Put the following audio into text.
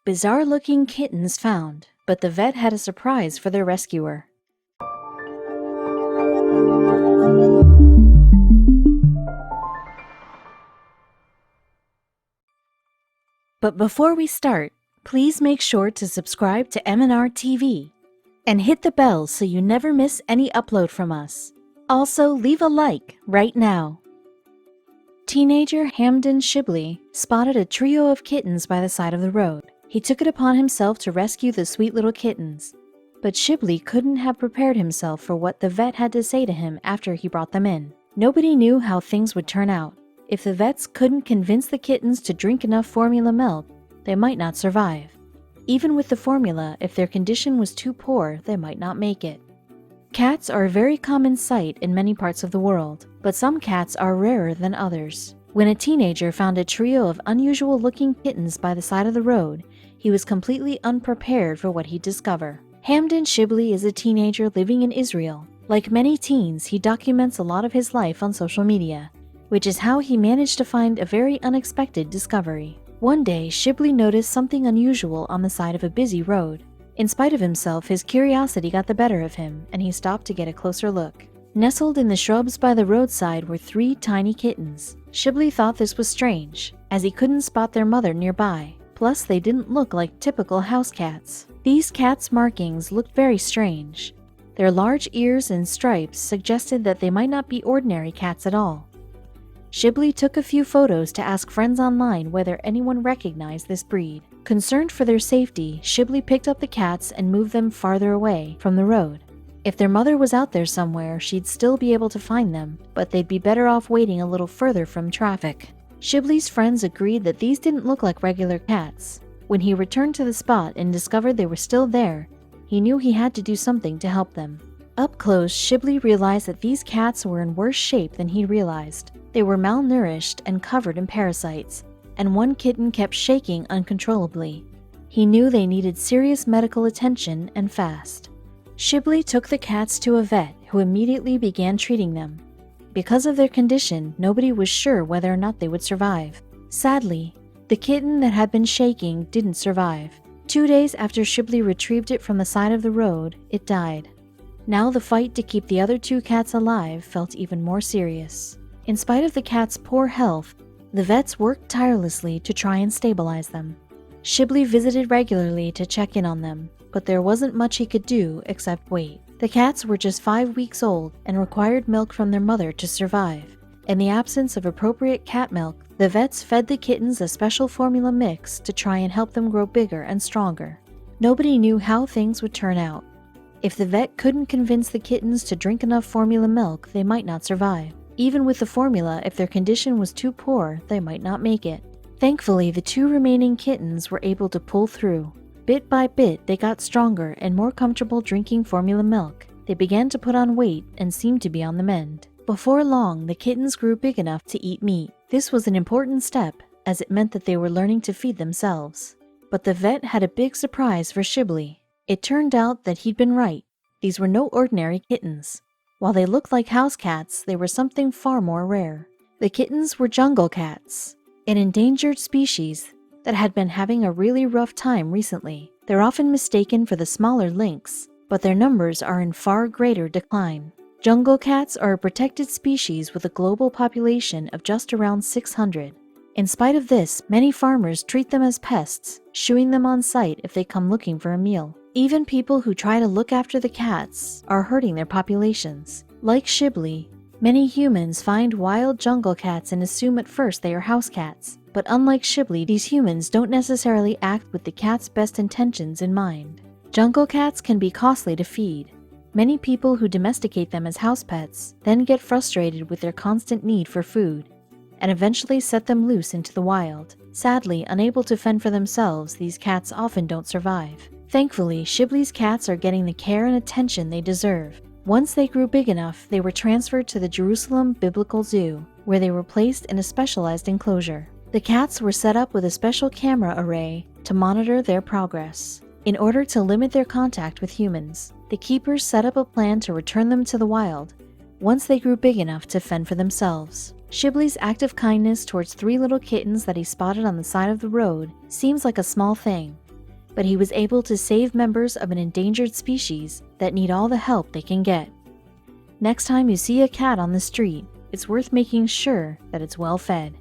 Bizarre-looking kittens found, but the vet had a surprise for their rescuer. But before we start, please make sure to subscribe to M&R TV and hit the bell so you never miss any upload from us. Also, leave a like right now. Teenager Hamdan Shibli spotted a trio of kittens by the side of the road. He took it upon himself to rescue the sweet little kittens, but Shibli couldn't have prepared himself for what the vet had to say to him after he brought them in. Nobody knew how things would turn out. If the vets couldn't convince the kittens to drink enough formula milk, they might not survive. Even with the formula, if their condition was too poor, they might not make it. Cats are a very common sight in many parts of the world, but some cats are rarer than others. When a teenager found a trio of unusual-looking kittens by the side of the road, he was completely unprepared for what he'd discover. Hamdan Shibli is a teenager living in Israel. Like many teens, he documents a lot of his life on social media, which is how he managed to find a very unexpected discovery. One day, Shibli noticed something unusual on the side of a busy road. In spite of himself, his curiosity got the better of him, and he stopped to get a closer look. Nestled in the shrubs by the roadside were 3 tiny kittens. Shibli thought this was strange, as he couldn't spot their mother nearby. Plus, they didn't look like typical house cats. These cats' markings looked very strange. Their large ears and stripes suggested that they might not be ordinary cats at all. Shibli took a few photos to ask friends online whether anyone recognized this breed. Concerned for their safety, Shibli picked up the cats and moved them farther away from the road. If their mother was out there somewhere, she'd still be able to find them, but they'd be better off waiting a little further from traffic. Shibli's friends agreed that these didn't look like regular cats. When he returned to the spot and discovered they were still there, he knew he had to do something to help them. Up close, Shibli realized that these cats were in worse shape than he realized. They were malnourished and covered in parasites, and one kitten kept shaking uncontrollably. He knew they needed serious medical attention and fast. Shibli took the cats to a vet who immediately began treating them. Because of their condition, nobody was sure whether or not they would survive. Sadly, the kitten that had been shaking didn't survive. 2 days after Shibli retrieved it from the side of the road, it died. Now the fight to keep the other 2 cats alive felt even more serious. In spite of the cats' poor health, the vets worked tirelessly to try and stabilize them. Shibli visited regularly to check in on them, but there wasn't much he could do except wait. The cats were just 5 weeks old and required milk from their mother to survive. In the absence of appropriate cat milk, the vets fed the kittens a special formula mix to try and help them grow bigger and stronger. Nobody knew how things would turn out. If the vet couldn't convince the kittens to drink enough formula milk, they might not survive. Even with the formula, if their condition was too poor, they might not make it. Thankfully, the 2 remaining kittens were able to pull through. Bit by bit, they got stronger and more comfortable drinking formula milk. They began to put on weight and seemed to be on the mend. Before long, the kittens grew big enough to eat meat. This was an important step, as it meant that they were learning to feed themselves. But the vet had a big surprise for Shibli. It turned out that he'd been right. These were no ordinary kittens. While they looked like house cats, they were something far more rare. The kittens were jungle cats, an endangered species that had been having a really rough time recently. They're often mistaken for the smaller lynx, but their numbers are in far greater decline. Jungle cats are a protected species with a global population of just around 600. In spite of this, many farmers treat them as pests, shooing them on sight if they come looking for a meal. Even people who try to look after the cats are hurting their populations. Like Shibli, many humans find wild jungle cats and assume at first they are house cats. But unlike Shibli, these humans don't necessarily act with the cat's best intentions in mind. Jungle cats can be costly to feed. Many people who domesticate them as house pets then get frustrated with their constant need for food, and eventually set them loose into the wild. Sadly, unable to fend for themselves, these cats often don't survive. Thankfully, Shibli's cats are getting the care and attention they deserve. Once they grew big enough, they were transferred to the Jerusalem Biblical Zoo, where they were placed in a specialized enclosure. The cats were set up with a special camera array to monitor their progress. In order to limit their contact with humans, the keepers set up a plan to return them to the wild once they grew big enough to fend for themselves. Shibli's act of kindness towards 3 little kittens that he spotted on the side of the road seems like a small thing, but he was able to save members of an endangered species that need all the help they can get. Next time you see a cat on the street, it's worth making sure that it's well fed.